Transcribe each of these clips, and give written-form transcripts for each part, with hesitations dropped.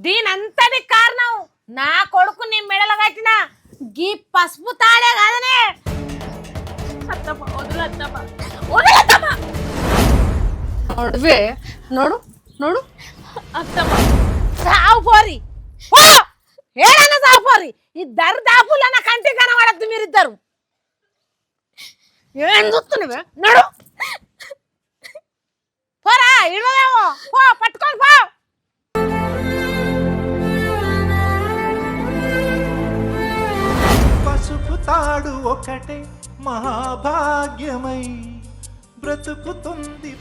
దీనంతటి కారణం నా కొడుకు నీ మెడలు కట్టిన గీ పసుపు తాడే కాదనే. అత్తమ్మ వదులత్తమ్మ, వదులత్తమ్మ. నడువే నడు నడు. అత్తమ్మ సావు పోరి, ఏడన్నా సావు పోరి. ఇద్దరు దాపుల నా కంటికి కనబడద్దు మీరిద్దరు. ఏం చూస్తున్నావే? నడు పోరా, ఇడవేమో పో, పట్టుకొని పో. పసుపు తాడు ఒకటే మహాభాగ్యమై బ్రతుకుతుంది.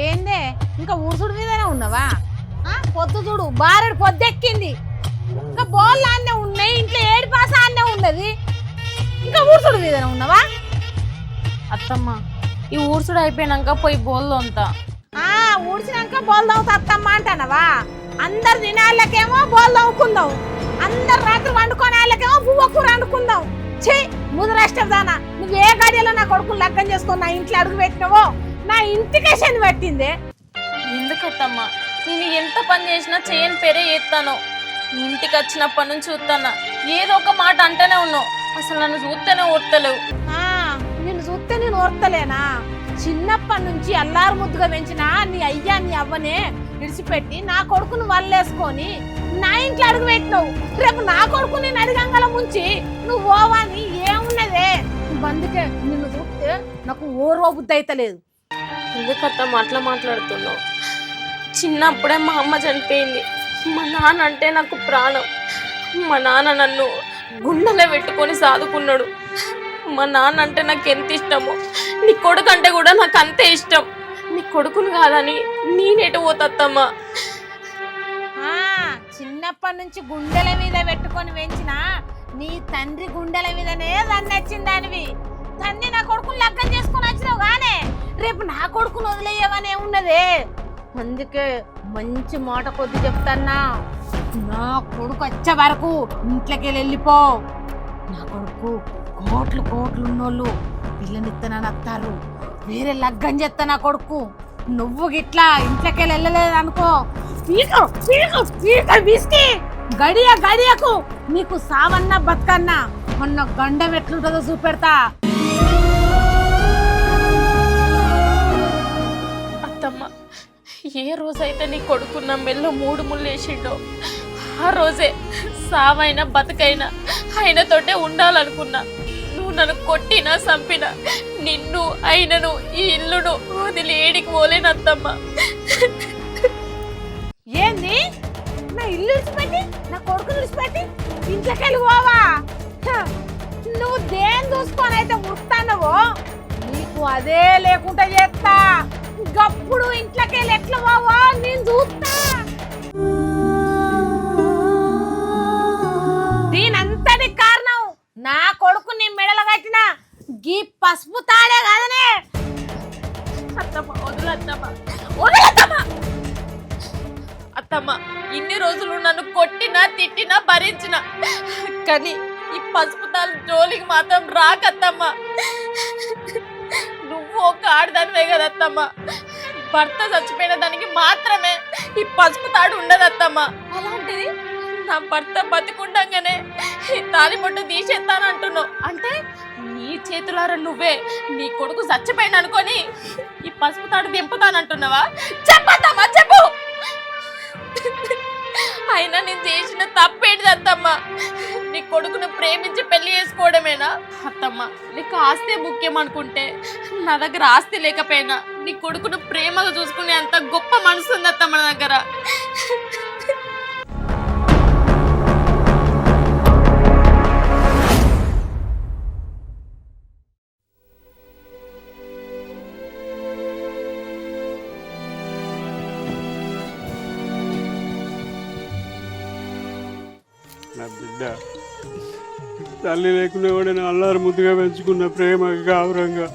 ఏందే ఇంకా ఊరుసుడు మీదనే ఉన్నావా? పొద్దు చూడు బారెడు పొద్దెక్కింది. ఇంకా బోళ్ళు అన్నే ఉన్నాయి, ఇంట్లో ఏడు పాస అన్నే ఉన్నది. ఇంకా ఊరుసుడు మీదనే ఉన్నావా? అత్తమ్మ ఈ ఊర్సుడు అయిపోయినాక పోయి బోల్లో అంతా ఊడ్చినాక బోల్ దవ్వుతా అత్తమ్మ అంటానవా? అందరు తినాళ్ళకేమో బోల్ దవ్వుకుందాం, అందరు రాత్రి వండుకొని వాళ్ళకేమో పువ్వు కూర వండుకుందాం. ఛీ ముదరాష్ట్రదానా, నువ్వే గడియలో నా కొడుకుని లగ్గం చేసుకొని నా ఇంట్లో అడుగు పెట్టినవో నా ఇంటికే శని పట్టిందే. ఎందుకత్తమ్మ నేను ఎంత పని చేసినా చేయని పేరే చేస్తాను. ఇంటికి వచ్చినప్పటి నుంచి చూస్తానా ఏదో ఒక మాట అంటేనే ఉన్నావు. అసలు నన్ను చూస్తేనే ఓర్తలేవు. నిన్ను చూస్తే నేను ఓర్తలేనా? చిన్నప్పటి నుంచి అల్లారు ముద్దుగా పెంచిన నీ అయ్యా నీ అవ్వనే విడిచిపెట్టి నా కొడుకును వల్లేసుకొని నా ఇంట్లో అడుగు పెట్టినావు. రేపు నా కొడుకు నేను అడిగంగల ముంచి నువ్వు ఓవాని ఏమున్నదే? అందుకే నిన్ను చూస్తే నాకు ఓర్వ బుద్ధి అయితలేదు. ఎందుకత్తమ్మ అట్లా మాట్లాడుతున్నావు? చిన్నప్పుడే మా అమ్మ చనిపోయింది. మా నాన్న అంటే నాకు ప్రాణం. మా నాన్న నన్ను గుండెలో పెట్టుకొని సాదుకున్నాడు. మా నాన్న అంటే నాకు ఎంత ఇష్టమో నీ కొడుకు అంటే కూడా నాకు అంతే ఇష్టం. నీ కొడుకును కాదని నేనేటు పోతత్తమ్మా? చిన్నప్పటి నుంచి గుండెల మీద పెట్టుకొని పెంచిన నీ తండ్రి గుండెల మీదనే దాన్ని నచ్చిందానివి. తన్ని నా కొడుకుని లగ్గం చేసుకొని వచ్చినావు గానే రేపు నా కొడుకును వదిలేయవనే ఉన్నదే. అందుకే మంచి మాట కొద్ది చెప్తాన్నా, నా కొడుకు వచ్చే వరకు ఇంట్లోకి వెళ్ళిపో. నా కొడుకు కోట్లు కోట్లు ఉన్నోళ్ళు పిల్లనిత్తనని వస్తారు, వేరే లగ్గం చేస్తా నా కొడుకు. నువ్వు గిట్లా ఇంట్లోకి వెళ్ళలేదు అనుకో, గడియ గడియకు నీకు సావన్నా బతుకన్నా మొన్న గండం ఎట్లుంటుందో చూపెడతా. అత్తమ్మ ఏ రోజైతే నీ కొడుకున్న మెల్లో 3 ముళ్ళు వేసిండో ఆ రోజే సావైనా బతుకైనా ఆయనతోటే ఉండాలనుకున్నా. నువ్వు నన్ను కొట్టినా చంపినా నిన్ను అయినను ఈ ఇల్లును వదిలి ఏడికి పోలేనత్తమ్మ. ఏంది నా ఇల్లు విడిచిపెట్టి నా కొడుకు విడిచిపెట్టి ఇంట్లోకి వెళ్ళి పోవా? నువ్వు దేని చూసుకొని అయితే ముస్తానవో నీకు అదే లేకుండా చేస్తా. గప్పుడు ఇంట్లోకి వెళ్ళి ఎట్లా పోవా నేను చూస్తా. దీనంతటి కారణం నా కొడుకు నీ మెడలు కట్టిన గీ పసుపు తాడే కాదనే. అత్తమ్మ వదులత్తమ్మ, వదులత్తమ్మ. అత్తమ్మ ఇన్ని రోజులు నన్ను కొట్టినా తిట్టినా భరించిన, కానీ ఈ పసుపు తాళ్ళ జోలికి మాత్రం రాకత్తమ్మ. నువ్వు ఒక ఆడదానివే కదత్తమ్మ. భర్త చచ్చిపోయిన దానికి మాత్రమే ఈ పసుపు తాడు ఉండదత్తమ్మ. అలాంటిది నా భర్త బతికుండగానే ఈ తాలిబొట్టు తీసేస్తానంటున్నావు అంటే నీ చేతులారా నువ్వే నీ కొడుకు చచ్చిపోయిన అనుకొని ఈ పసుపు తాడు దింపుతానంటున్నావా? చెప్పత్తమ్మా చెప్పు. అయినా నేను చేసిన తప్పేంటిది అత్తమ్మ? నీ కొడుకును ప్రేమించి పెళ్లి చేసుకోవడమేనా? అత్తమ్మ నీకు ఆస్తే ముఖ్యం అనుకుంటే నా దగ్గర ఆస్తి లేకపోయినా నీ కొడుకును ప్రేమగా చూసుకునే అంత గొప్ప మనసు ఉంది అత్తమ్మ నా దగ్గర. నా బిడ్డ తల్లి లేకుండా కూడా నేను అల్లారు ముద్దుగా పెంచుకున్న ప్రేమ గౌరవంగా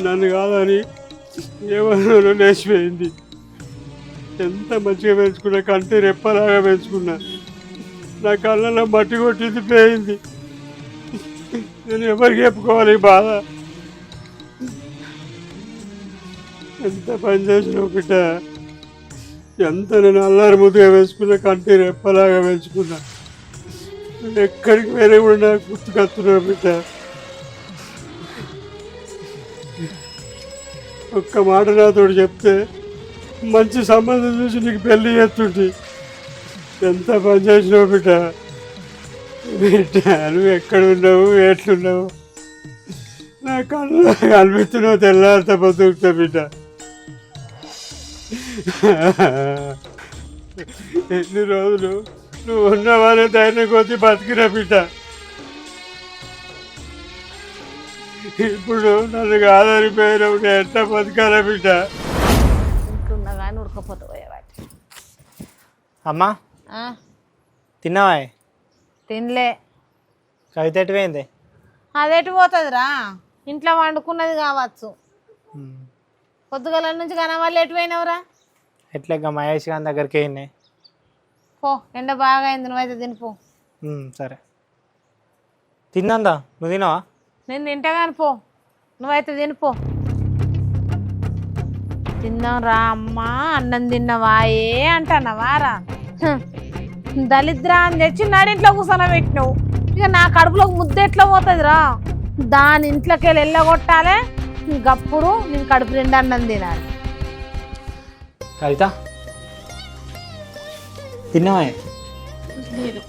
నన్ను కాదని ఎవరినో లేచిపోయింది. ఎంత మంచిగా పెంచుకున్నా, కంటి రెప్పలాగా పెంచుకున్నా. నా కళ్ళలో మట్టి కొట్టింది పోయింది. నేను ఎవరికి చెప్పుకోవాలి ఈ బాధ? ఎంత పని చేసినావు బిడ్డ, ఎంత నేను అల్లారి ముద్దుగా పెంచుకున్నా, కంటి రెప్పలాగా పెంచుకున్నా. నేను ఎక్కడికి వేరే కూడా నాకు గుర్తుకొస్తున్నావు బిడ్డ. ఒక్క మాట నాతో చెప్తే మంచి సంబంధం చూసి నీకు పెళ్లి చేస్తుంటే ఎంత పని చేసినావు బిడ్డ. బిడ్డ నువ్వు ఎక్కడ ఉన్నావు, ఎట్లున్నావు? నా కళ్ళు కనిపిస్తున్నావు, తెల్లారితో బతుకుతా బిడ్డ. ఎన్ని రోజులు నువ్వు ఉన్నావనే ధైర్యం కొద్ది బతికినా బిడ్డ. ఇప్పుడు నన్ను కాదనిపోయినావు, నేను ఎట్లా బతకాలా బిడ్డ? ఇంట్లున్నా కానీ ఉడకపోతావాటి. అమ్మా తిన్నావా? తినలే. కవిత ఎటుపోయింది? అదెటు పోతుందిరా, ఇంట్లో వండుకున్నది కావచ్చు. పొద్దుగల నుంచి కనవాళ్ళు ఎటు పోయినావురా? ఎట్లా మహేష్ గారి దగ్గరికి అయినాయి. పో, ఎండ బాగా అయింది, నువ్వైతే తినిపో. సరే తిన్నందా, నువ్వు తినవా? నేను తింటా కానీ పో, నువ్వైతే తినిపో. తిన్నాం రా అమ్మా, అన్నం తిన్నవాయే అంటున్నావారా? దళిద్రా అని తెచ్చి నాడింట్లో కూర్చొని పెట్టినావు. ఇక నా కడుపులోకి ముద్ద ఎట్లా పోతుందిరా? దాని ఇంట్లోకి వెళ్ళి వెళ్ళగొట్టాలి, ఇంకప్పుడు నేను కడుపు నిండా అన్నం తినాలి. కవిత తిన్నావా? లేదు,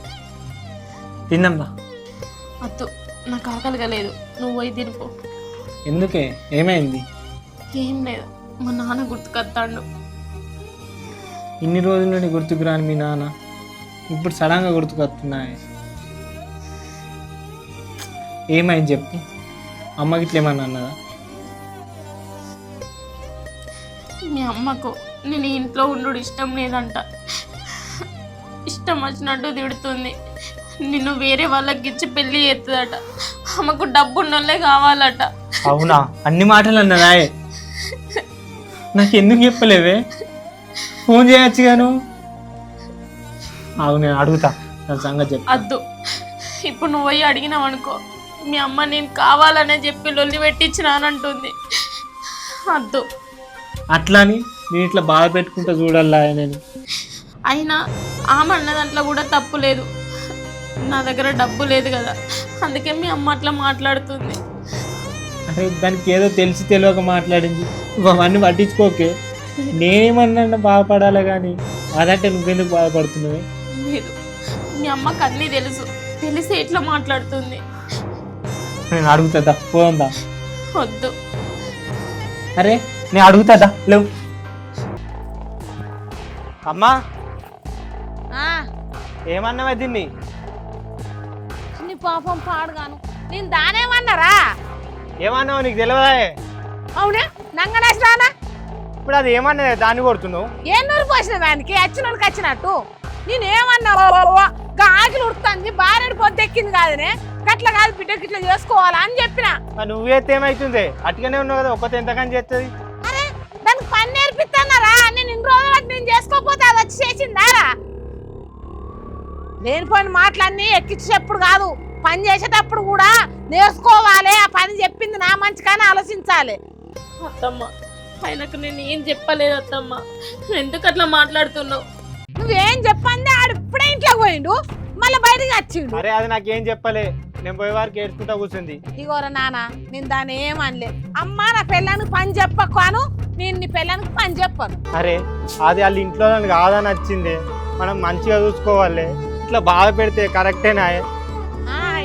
తిన్నాందా? వద్దు, నాకు ఆకలిగా లేదు, నువ్వు పోయి తినిపో. ఎందుకే, ఏమైంది? ఏం లేదు, మా నాన్న గుర్తుకొస్తాడు. ఇన్ని రోజుల నుండి గుర్తుకు రాని మీ నాన్న ఇప్పుడు సడన్గా గుర్తుకొస్తున్నాయి. ఏమైంది చెప్పు. అమ్మకి ఇట్లా ఏమన్నా అన్నదా? మీ అమ్మకు నేను ఇంట్లో ఉండు ఇష్టం లేదంట, ఇష్టం వచ్చినట్టు తిడుతుంది. నిన్ను వేరే వాళ్ళకి ఇచ్చి పెళ్లి చేస్తుందట. అమ్మకు డబ్బున్నోళ్ళే కావాలట. అవునా? అన్ని మాటలు అన్నదా? నాకు ఎందుకు చెప్పలేవే? ఫోన్ చేయొచ్చు గాను. అవును, నేను అడుగుతా, నా సంగతి చెప్పు. వద్దు, ఇప్పుడు నువ్వు పోయి అడిగినావు అనుకో, మీ అమ్మ నేను కావాలనే చెప్పి లొల్లి పెట్టించినానంటుంది. వద్దు. అట్లాని నేను ఇట్లా బాధ పెట్టుకుంటా చూడాలా నేను? అయినా ఆమె అన్న దాంట్లో కూడా తప్పు లేదు. నా దగ్గర డబ్బు లేదు కదా, అందుకే మీ అమ్మ అట్లా మాట్లాడుతుంది. అరే దానికి ఏదో తెలిసి తెలియక మాట్లాడింది, అవన్నీ పట్టించుకోకే. నేనేమన్నా బాధపడాలి కానీ అదంటే నువ్వెందుకు బాధపడుతున్నావు? లేదు, మీ అమ్మకి అన్నీ తెలుసు, తెలిసి ఎట్లా మాట్లాడుతుంది. నేను అడుగుతుందా, పోందా? వద్దు. అరే నేను అడుగుతుందా, లేవు. అమ్మా ఏమన్నావే దీన్ని? నీ పాపం పాడుగాను, నేను దానేమన్నారా? ఏమన్నావు నీకు తెలియదా? అవునా, నంగనేసినా? ఇప్పుడు అది ఏమన్నదే దాన్ని కొడుతున్నావు? ఏం నూరు పోసిన దానికి వచ్చినోడికి వచ్చినట్టు. నేనేమన్నా ఆకిలు ఉడుతుంది, బారెడు పొద్దు ఎక్కింది కాదనే, గట్ల కాదు బిడ్డకి ఇట్లా చేసుకోవాలా అని చెప్పిన. నువ్వేస్తే ఏమైతుంది? అట్టుగానే ఉన్నావు కదా, ఒక్కతే ఎంతకని చేస్తుంది? అరే దానికి పని నేర్పిస్తున్నారా? నేను ఇన్ని రోజులు బట్టి నేను చేసుకోకపోతే అది వచ్చి చేసిందారా? లేనిపోయిన మాటలన్నీ ఎక్కించేటప్పుడు కాదు, పని చేసేటప్పుడు కూడా నేర్చుకోవాలి. ఆ పని చెప్పింది నా మంచి కానీ ఆలోచించాలి. అత్తమ్మ, ఆయనకు నేను ఏం చెప్పలేదు అత్తమ్మ, ఎందుకు అట్లా మాట్లాడుతున్నావు? నువ్వేం చెప్పండి, ఆడు ఇప్పుడే ఇంట్లోకి పోయిండు, మళ్ళీ బయటకు వచ్చిండు. అరే అది నాకేం చెప్పలే, నేను పోయే వారికి ఏడ్చుకుంటా కూర్చుంది. ఇగోరా నాన్న, నేను దాన్ని ఏమనలే. అమ్మా నా పిల్లానికి పని చెప్పను, నేను నీ పిల్లానికి పని చెప్పను. అరే అది వాళ్ళ ఇంట్లో కాదని వచ్చింది, మనం మంచిగా చూసుకోవాలి. ఇట్లా బాధ పెడితే కరెక్టేనా?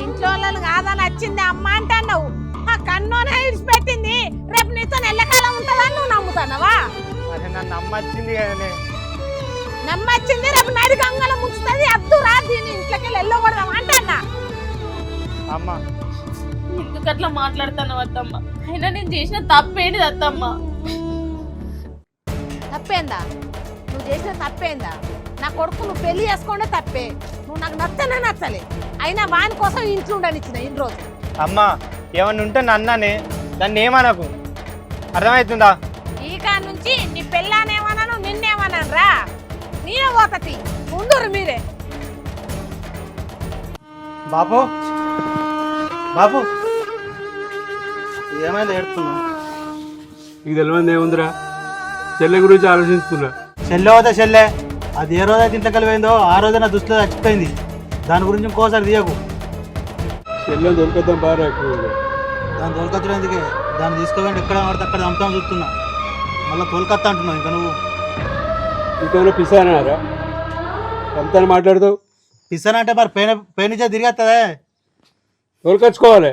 ఇంట్లో వాళ్ళని కాదని వచ్చింది అమ్మ అంటున్నావు. ఆ కన్నోనే విడిచిపెట్టింది, రేపు నీతో ఎల్లకాలం ఉంటుందని నువ్వు నమ్ముతున్నావా? అరే నన్ను నమ్మొచ్చింది కదనే. నమ్మొచ్చింది, రేపు నడి గంగల ముంచుతుంది. అద్దురా దీన్ని ఇంట్లోకి వెళ్ళకూడదాం అంటన్నా. అమ్మ ఎందుకు అట్లా మాట్లాడుతున్నావు అత్తమ్మ? అయినా నేను చేసిన తప్పేంటిది అత్తమ్మ? తప్పేందా? నువ్వు చేసిన తప్పేందా? నా కొడుకు నువ్వు పెళ్లి చేసుకుంటే తప్పే. నువ్వు నాకు నచ్చనే నచ్చలే, అయినా వాని కోసం ఇంట్లో ఉండనిచ్చిన ఇన్ని రోజు. అమ్మ ఏమన్నా ఉంటే నన్ననే, దాన్ని ఏమనకు, అర్థమవుతుందా? ఈ కాడ నుంచి నీ పెళ్ళానేమన్నాను, నిన్నేమన్నాను. చెప్తాను రా, నేనే పోతతి ముందురు మీరే. బాపు బాపు ఏమైంది ఏడుతున్నావు? నీకు తెలియదు ఏముందిరా, చెల్లె గురించి ఆలోచిస్తున్నా. చెల్లె అవుతా చెల్లె, అది ఏ రోజైతే ఇంట్లోకి వెళ్ళిపోయిందో ఆ రోజే నా దృష్టిలో చచ్చిపోయింది. దాని గురించి ఇంకోసారి తీయకు. చెల్లె దొరికిద్దాం బాగా. దాన్ని తోలుకొచ్చడానికి దాన్ని తీసుకోవాలంటే ఎక్కడ పడితే అక్కడ అమ్ముతాం చూస్తున్నా. మళ్ళీ తోలుకొత్తా అంటున్నావు ఇంకా నువ్వు. ఇంకేమైనా పిసానారా ఎంత మాట్లాడుతావు? పిస్తానంటే మరి పేనిచ్చే తిరిగేస్తుందే. తోలుకొచ్చుకోవాలి,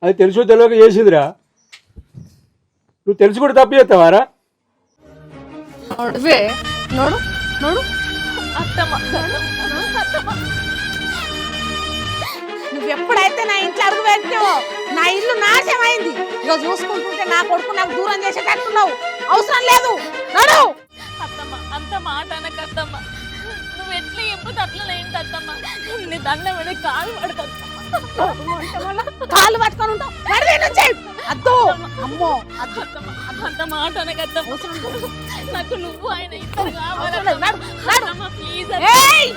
అది తెలుసో తెలియక చేసిందిరా. నువ్వు తెలిసి కూడా తప్పు చేస్తావారా? నోడువే నోడు నోడు. అత్తమ్మ నువ్వు ఎప్పుడైతే నా ఇంట్లో అడుగు పెట్టావో నా ఇల్లు నాశమైంది. ఇక చూసుకుంటుంటే నా కొడుకు నాకు దూరం చేసేటట్టున్నావు. అవసరం లేదు, నడు. అత్తమ్మ అంత మాట అనక అత్తమ్మ, నువ్వు ఎట్లా ఎప్పుడు అట్లా ఏంటి అత్తమ్మ, నీ దండం మీద కాలు పడతమ్మా. కాళ్ళు పట్టుకొని ఉంటావు. నడివే నుంచి అద్దు. అమ్మో అద్దు. అత్తమ్మ అంత మాట అనకత్తమ్మ, నాకు నువ్వు ఆయన ఇద్దరు కావాలి. అవసరం లేదు, నడు, నడు. అత్తమ్మ ప్లీజ్ ఏయ్,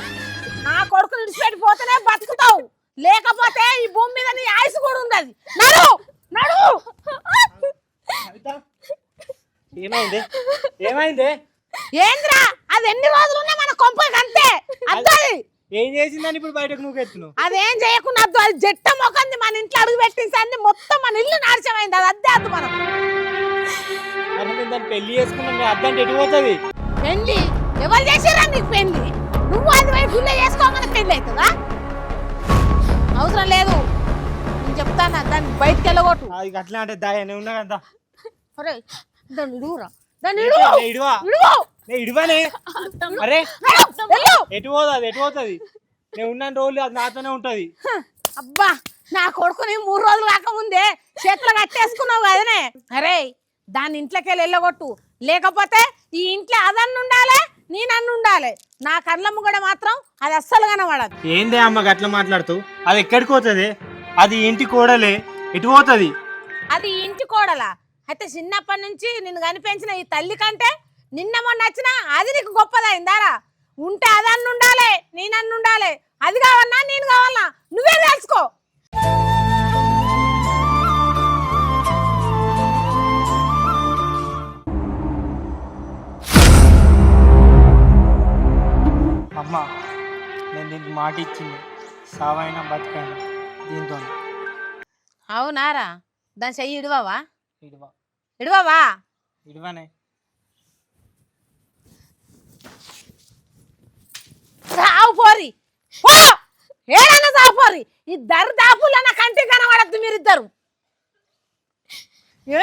నా కొడుకు విడిచిపెట్టిపోతేనే బతుకుతావు, లేకపోతే ఈ భూమి మీద నీ ఆయుసు కూడా ఉండదు. నడు నడు. ఏమైంది ఏమైంది? ఏంద్రా అది ఎన్ని రోజులున్నా మన కొంపకి అంతే. అద్దది ఏం చేసిందని ఇప్పుడు బయటకు నువ్వు ఎత్తును? అదేం చేయకుండా అద్దు. అది జట్ట మొకంది మన ఇంట్లో అడుగు పెట్టింది మొత్తం మన ఇల్లు నాశమైంది. అది అద్దే అద్దు. మనం అరే నేను దాన్ని పెళ్లి చేసుకున్నాను, అద్దంటే ఎటు పోతుంది? పెళ్లి ఎవరు చేసారా నీకు పెళ్లి? నువ్వు అది పోయి గుళ్ళ చేసుకోమని పెళ్లి అవుతుందా? అవసరం లేదు, నేను చెప్తాను. దాన్ని బయటకు వెళ్ళగొట్టు. అది అట్లా అంటే దాయ నేను ఉన్నా కదా. ఒరేయ్, దాన్ని ఇడువురా, దాన్ని ఇడువు. ఇడువా ఇడువు. నేను ఇడువానే. అరే వెళ్ళు. ఎటు పోదు, అది ఎటు పోతుంది? నేను ఉన్న రోజులు అది నాతోనే ఉంటది. అబ్బా, నా కొడుకుని 3 రోజులు కాకముందే చేతులు కట్టేసుకున్నావు కదనే. అరే దాన్ని ఇంట్లోకి వెళ్ళగొట్టు, లేకపోతే ఈ ఇంట్లో అదన్ను ఉండాలి, నేనన్ను ఉండాలి. నా కళ్ళమ్మ కూడా మాత్రం అది అస్సలు కనబడదు. ఏందే అమ్మ గట్ల మాట్లాడుతూ? అది ఎక్కడికి పోతుంది? అది ఇంటి కోడలే, ఎటు పోతుంది? అది ఇంటి కోడలా? అయితే చిన్నప్పటి నుంచి నిన్ను కనిపించిన ఈ తల్లి కంటే నిన్న మొన్న వచ్చినా అది నీకు గొప్పదైందారా? ఉంటే అదన్ను ఉండాలి, నేనన్ను ఉండాలి. అది కావన్నా నేను కావాలన్నా నువ్వే తెలుసుకో. అమ్మ నేను దీనికి మాట ఇచ్చింది, సావైనా బతికైనా దీంతో. అవునారా? దాని చెయ్యి ఇడవవా? ఇడువా ఇడవవా? ఇడువనే. రావు పోరి, ఏడన్నా సాపోరి. ఇద్దరు దాపులు నా కంటికి కనబడద్దు మీరిద్దరు.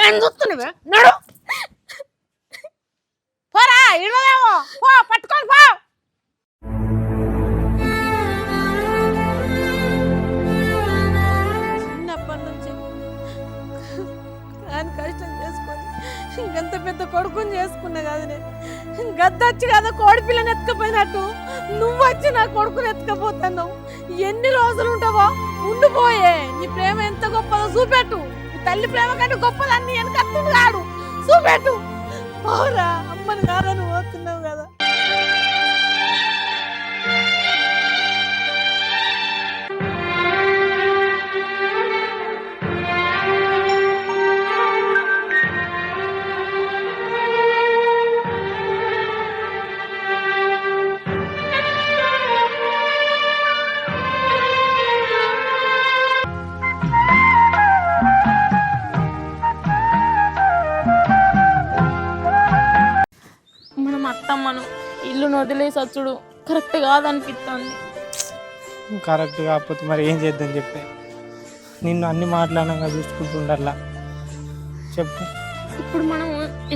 ఏం చూస్తున్నావే? నడు పోరా, ఇడవేమో పో, పట్టుకొని పో. చిన్నప్పటి నుంచి కానీ కష్టం చేసుకొని ఇంత పెద్ద కొడుకుని చేసుకున్నా కదనే. గద్దొచ్చి కదా కోడి పిల్లని ఎత్తుకపోయినట్టు నువ్వు వచ్చి నా కొడుకుని ఎత్తుకపోతున్నావు. ఎన్ని రోజులు ఉంటావో ఉండిపోయే. నీ ప్రేమ ఎంత గొప్పదో చూపెట్టు. నీ తల్లి ప్రేమ కంటే గొప్పదాన్ని వెనకత్తుడు కాడు, చూపెట్టు. పోరా, అమ్మని కాదా నువ్వు వస్తున్నావు కదా. మనం అత్తమ్మను ఇల్లును వదిలేసి వచ్చుడు కరెక్ట్ కాదనిపిస్తుంది. కరెక్ట్ కాకపోతే మరి ఏం చేద్దాం చెప్పే? నిన్ను అన్ని మాట్లాడంగా చూసుకుంటుండల్లా చెప్పు. ఇప్పుడు మనం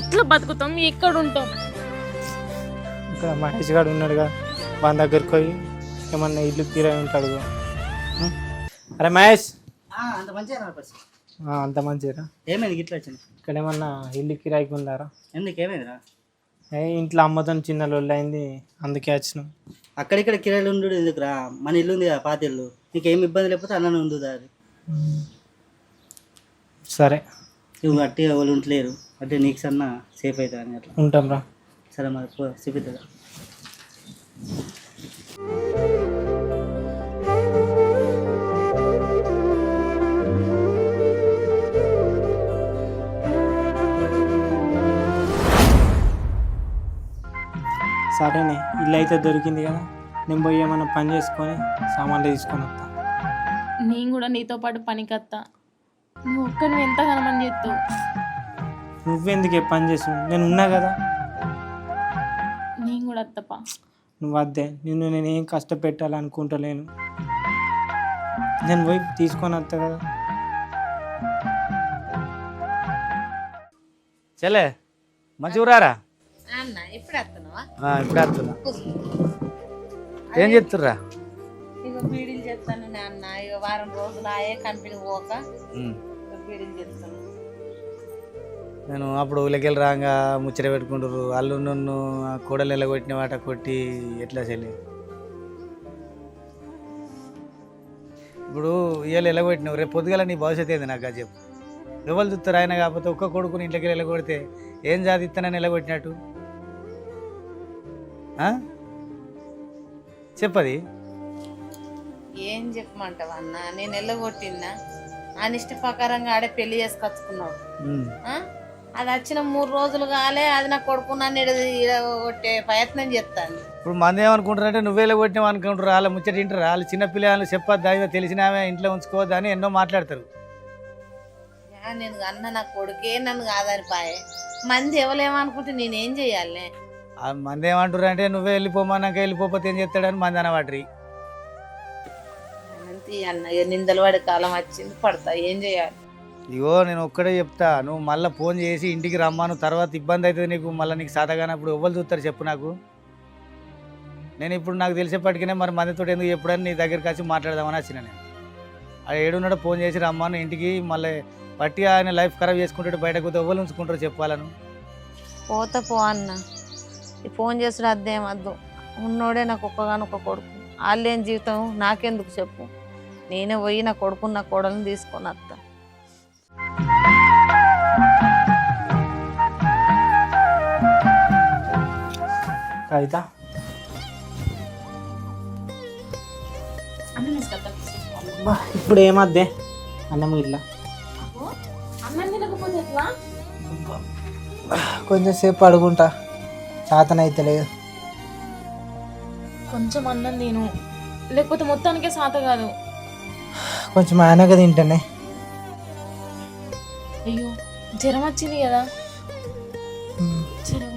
ఎట్లా బతుకుతాం, ఎక్కడ ఉంటాం? ఇక్కడ మహేష్ గారు ఉన్నాడుగా, వాళ్ళ దగ్గరికి పోయి ఏమన్నా ఇల్లు కిరాయి ఉంటాడు. అరే మహేష్, అంత మంచిగా అంత మంచిరా? ఏమైంది గిట్లా వచ్చింది? ఇక్కడ ఏమన్నా ఇల్లు కిరాయికి ఉందారా? ఎందుకు ఏమైందిరా? ఇంట్లో అమ్మతో చిన్న లొల్లి అయింది, అందుకే వచ్చినాం. అక్కడిక్కడ కిరాయిలు ఉండు ఎందుకురా? మన ఇల్లు ఉంది కదా, పాత ఇల్లు. నీకేం ఇబ్బంది లేకపోతే అన్ననే ఉంది దారి. సరే నువ్వు గట్టిగా వాళ్ళు ఉంటలేరు, అంటే నీకు సన్న సేఫ్ అవుతుంది అని అట్లా. ఉంటాం రా. సరే మరి చూపిద్దా. సరేనే, ఇల్లు అయితే దొరికింది కదా, నేను పోయి ఏమన్నా పని చేసుకొని సామాన్లు తీసుకొని వస్తా. నేను కూడా నీతో పాటు పనికత్తా. నువ్వు ఒక్కని ఎంతగానో పని చేస్తావు. నువ్వెందుకే పని చేసు, నేను ఉన్నా కదా. నేను కూడా అత్తప్పా. నువ్వు వద్దే, నిన్ను నేనేం కష్టపెట్టాలనుకుంటలేను. నేను పోయి తీసుకొని వస్తా కదా. చెల్లే మంచి ఊరారా? అన్న ఇప్పుడు వస్తున్నావా? ఇప్పుడు వస్తున్నా. ఏం చెప్తుర్రా? ఇక బీడీలు చేస్తాను అన్న. ఇక వారం రోజులు ఆయే కంపెనీ పోక బీడీలు చేస్తాను. నేను అప్పుడు ఊళ్ళకెళ్ళి రాగా ముచ్చట పెట్టుకుంటారు అల్లు నన్ను కూడలు ఎలగొట్టిన వాట కొట్టి ఎట్లా చెల్లి. ఇప్పుడు ఇవాళ ఎలగొట్టినావు, రేపు పొద్దుగల నీ భవిష్యత్తు ఏంది నాకు అది చెప్పు. ఎవరు చూస్తారు ఆయన కాకపోతే ఒక్క కొడుకుని ఇంట్లోకి ఎలగొడితే ఏం సాధిస్తానని ఎలగొట్టినట్టు చెప్పది. ఏం చెప్పమంటావు అన్న? నేను ఎల్లగొట్టినా అనిష్ట ప్రకారంగా ఆడే పెళ్లి చేసుకొచ్చుకున్నావు. అది వచ్చిన 3 రోజులు కాలే, అది నా కొడుకు నన్ను కొట్టే ప్రయత్నం చేస్తాను. ఇప్పుడు మంది ఏమనుకుంటారంటే నువ్వేలా కొట్టినావు అనుకుంటారు. వాళ్ళ ముచ్చట ఇంటారు. వాళ్ళు చిన్నపిల్లలు చెప్పొద్దా, తెలిసినామే ఇంట్లో ఉంచుకోవద్దా అని ఎన్నో మాట్లాడతారు. నేను అన్న నా కొడుకే నన్ను కాదని పాయే. మంది ఎవరేమనుకుంటే నేనేం చెయ్యాలి? ఆ మంది ఏమంటారు అంటే నువ్వే వెళ్ళిపోమన్నాక వెళ్ళిపోతే ఏం చేస్తాడని మంది అనవాడ్రి. అంతే అన్న, నిందలు పడే కాలం వచ్చింది, పడతా. ఏం చేయాలి? ఇగో నేను ఒక్కడే చెప్తా, నువ్వు మళ్ళీ ఫోన్ చేసి ఇంటికి రమ్మాను. తర్వాత ఇబ్బంది అవుతుంది నీకు, మళ్ళీ నీకు సాతగానప్పుడు ఎవ్వరు చూస్తారు చెప్పు నాకు. నేను ఇప్పుడు నాకు తెలిసేపటికినే మరి మందితో ఎందుకు ఎప్పుడని నీ దగ్గరికి వచ్చి మాట్లాడదామని వచ్చిన. నేను ఆ ఏడున్నాడో ఫోన్ చేసి రమ్మాను ఇంటికి. మళ్ళీ పట్టి ఆయన లైఫ్ ఖరాబ్ చేసుకుంటాడు, బయటకు పోతే ఎవ్వరు ఉంచుకుంటారు చెప్పాలను. పోతా పో అన్న, ఈ ఫోన్ చేసుడు అద్దేం వద్దు. ఉన్నోడే నాకు ఒక్కగానొక్క కొడుకు. వాళ్ళేం జీవితం నాకెందుకు చెప్పు. నేనే పోయి నా కొడుకు నా కోడలను తీసుకొని వస్తా. కవిత, ఇప్పుడు ఏమద్దే అన్నం ఇట్లా అన్నం తినకపోతే ఎట్లా? కొంచెం సేపు పడుకుంటా, చేతనైతే లేదు. కొంచెం అన్నం తిను, లేకపోతే మొత్తానికే సాత కాదు. కొంచెం ఆయనగా తింటానే. అయ్యో జ్వరం వచ్చింది కదా. జ్వరం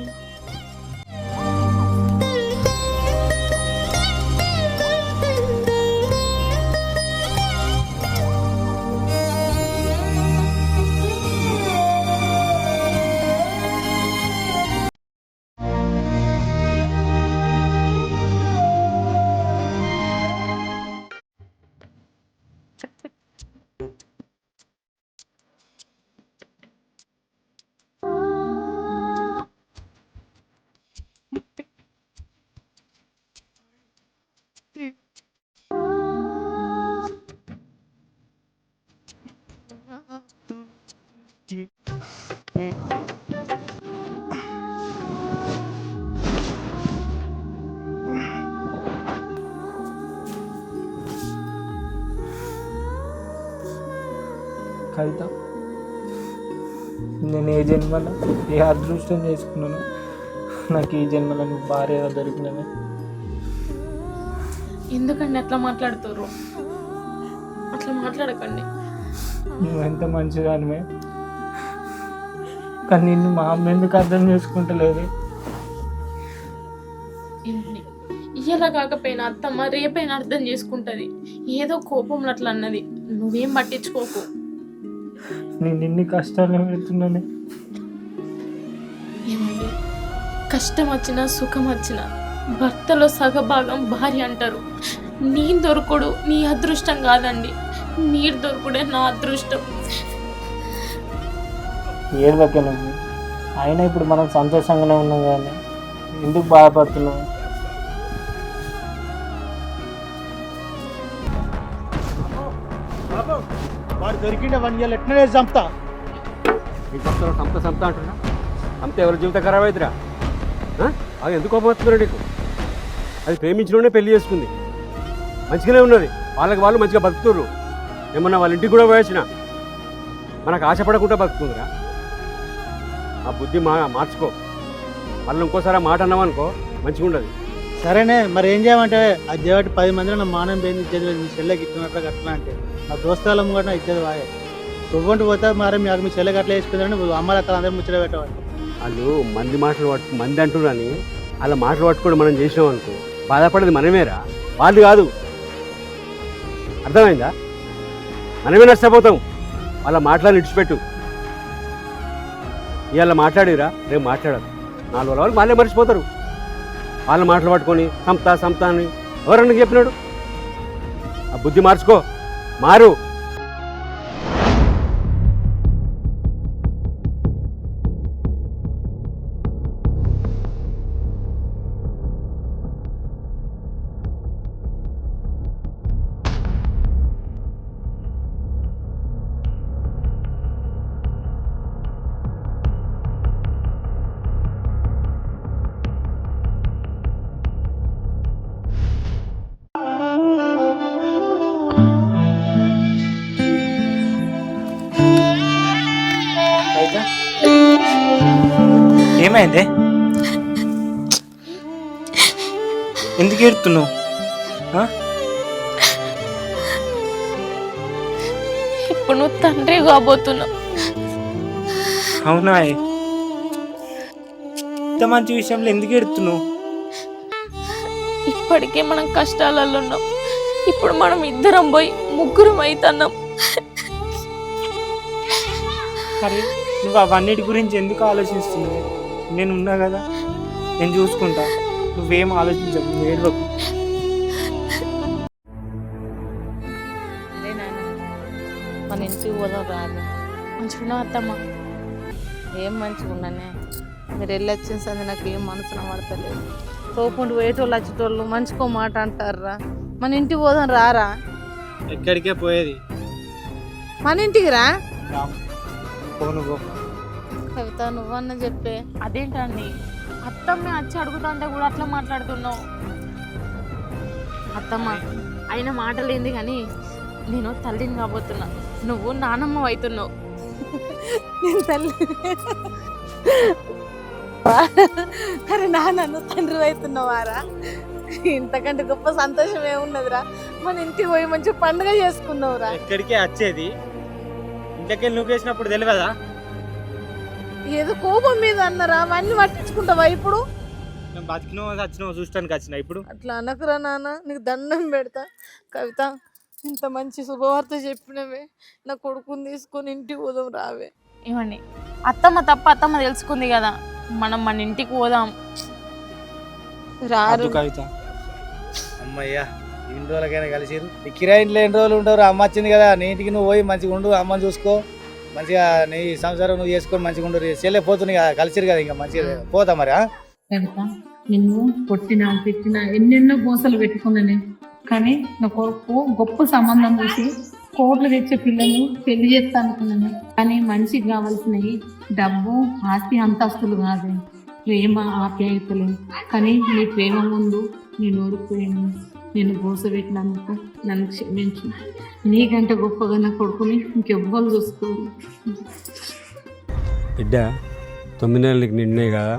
కవిత, నేను ఏ జన్మలో ఏ అదృష్టం చేసుకున్నాను, నాకు ఈ జన్మలో నువ్వు భార్యగా దొరికినవే. ఎందుకండి అట్లా మాట్లాడుతుర్రు? అట్లా మాట్లాడకండి. నువ్వు ఎంత మంచిదానివే, కానీ నిన్ను మా అమ్మ ఎందుకు అర్థం చేసుకుంటలేదు? ఇయ్యలా కాకపోయినా అత్తమ్మ రేపైనా అర్థం చేసుకుంటది. ఏదో కోపంలో అట్లా అన్నది, నువ్వేం పట్టించుకోకు. నేను ఇన్ని కష్టాలు పెడుతున్నానే. ఏమండి, కష్టం వచ్చినా సుఖం వచ్చినా భర్తలో సగభాగం భార్య అంటారు. నీ దొరకడు నీ అదృష్టం కాదండి, మీరు దొరకడే నా అదృష్టం. ఏడవకే నువ్వు. అయినా ఇప్పుడు మనం సంతోషంగానే ఉన్నాం కానీ ఎందుకు బాధపడుతున్నావు? వాడు దొరికిండే 1 ఇయర్ ఎట్లనే చంపుతా. ఏం చెప్తారో సంత అంటున్నా అంత ఎవరి జీవితం ఖరాబ్ అవుతురా అది ఎందుకు కోపం వస్తున్నాడు నీకు? అది ప్రేమించినోనే పెళ్లి చేసుకుంది, మంచిగానే ఉన్నది, వాళ్ళకి వాళ్ళు మంచిగా బతుకుతుర్రు. ఏమన్నా వాళ్ళ ఇంటికి కూడా పోయొచ్చిన మనకు ఆశపడకుండా బతుకుతుందిరా. ఆ బుద్ధి మార్చుకో. మళ్ళీ ఇంకోసారి మాట అన్నామనుకో మంచిగా ఉండదు. సరేనే మరి ఏం చేయమంటే అది చేయబట్టి 10 మందిలో నా మానం పోయింది, ఇచ్చేది నీ చెల్లెకి ఇచ్చినట్లు అట్లా అంటే నా దోస్తాలం కూడా ఇచ్చేది వాయే తొవ్వంటి పోతే మరి మీ చెల్లెకి అట్లా వేసుకుందని అమ్మాయి అక్కడ అందరూ ముచ్చట పెట్టేవాళ్ళు. వాళ్ళు మంది అంటున్నాని అలా మాటలు పట్టుకొని మనం చేసినాం అనుకో బాధపడేది మనమేరా, వాళ్ళు కాదు. అర్థమైందా? మనమే నష్టపోతాం. వాళ్ళ మాటలను ఇడిచిపెట్టు. ఇవాళ మాట్లాడిరా రేపు మాట్లాడదు. 4 రోజుల వరకు వాళ్ళే మర్చిపోతారు. వాళ్ళ మాటలు పట్టుకొని సంతా అని ఎవరన్నా చెప్పినాడు? ఆ బుద్ధి మార్చుకో, మారు. ఏమైంది? ఎందుకు ఏడుతున్నావు? ఇప్పుడు నువ్వు తండ్రి కాబోతున్నావు. అవునా? ఇంత మంచి విషయంలో ఎందుకు ఏడుతున్నావు? ఇప్పటికే మనం కష్టాలలో ఉన్నాం, ఇప్పుడు మనం ఇద్దరం పోయి ముగ్గురం అవుతున్నాం. మరి నువ్వు అవన్నిటి గురించి ఎందుకు ఆలోచిస్తున్నావు? నేను ఉన్నా కదా, నేను చూసుకుంటా. నువ్వేం ఆలోచించకు, నువ్వు ఏడవకు. మన ఇంటికి పోదాం రాదు. మంచిగా అత్తమ్మ? ఏం మంచిగా ఉన్నానే, మీరు వెళ్ళొచ్చిన సంది నాకు ఏం మనసున పడతలేదు. తోపుండి పోయేటోళ్ళు వచ్చేటోళ్ళు మంచికో మాట అంటారా? మన ఇంటికి పోదాం రారా? ఎక్కడికే పోయేది, మన ఇంటికి రా. నువ్వు కవిత నువ్వన్న చెప్పే. అదేంటండి అత్తమ్మ వచ్చి అడుగుతుంటే కూడా అట్లా మాట్లాడుతున్నావు? అత్తమ్మ అయిన మాటలేంది కానీ నేను తల్లిని కాబోతున్నా, నువ్వు నానమ్మ అవుతున్నావు. నేను తల్లి అరే నాన్న తండ్రి అవుతున్నావారా? ఇంతకంటే గొప్ప సంతోషం ఏమున్నదిరా? మన ఇంటికి పోయి మంచి పండుగ చేసుకున్నావురా. ఎక్కడికే వచ్చేది? ఇంట్లోకి నువ్వు వేసినప్పుడు తెలియదా? ఏదో కోపం మీద అన్నారా? అవన్నీ పట్టించుకుంటావా ఇప్పుడు? నేను బతికినో చచ్చినో చూస్తానికి వచ్చిన ఇప్పుడు. అట్లా అనకురా నాన్న, నీకు దండం పెడతా. కవిత ఇంత మంచి శుభవార్త చెప్పినవే, నా కొడుకుని తీసుకొని ఇంటికి పోదాం రావే. ఏమండి అత్తమ్మ తప్ప అత్తమ్మ తెలుసుకుంది కదా, మనం మన ఇంటికి పోదాం. రారు కవిత. అమ్మయ్యా ఎన్ని రోజులకైనా కలిసిరు. ఈ కిరాయి ఇంట్లో ఎన్ని రోజులు ఉంటారు? అమ్మ వచ్చింది కదా, నీ ఇంటికి నువ్వు పోయి మంచిగా ఉండు, అమ్మని చూసుకో, మంచిగా నీ సంసారం నువ్వు చేసుకొని మంచిగా ఉండు. చెల్లె పోతుంది కదా, కలిసిరు కదా, ఇంకా మంచిగా పోతా మరి. కవిత నిన్ను కొట్టినా తిట్టినా ఎన్నెన్నో మోసాలు పెట్టుకున్నాను, కానీ నా కొడుకు గొప్ప సంబంధం చూసి కోట్లు తెచ్చే పిల్లలు పెళ్లి చేస్తా అనుకున్నాను. కానీ మనిషికి కావాల్సినవి డబ్బు, ఆస్తి, అంతస్తులు కాదు, ప్రేమ, ఆప్యాయతలు. కానీ నీ ప్రేమ ముందు నేను ఓడిపోయాను. నేను మోసపెట్టినందుకు నన్ను క్షమించు. నీకంటే గొప్పగా నా కొడుకుని ఇంకెవ్వరు చూసుకోరు. బిడ్డ 9 నెలలకి నిండినాయి కదా,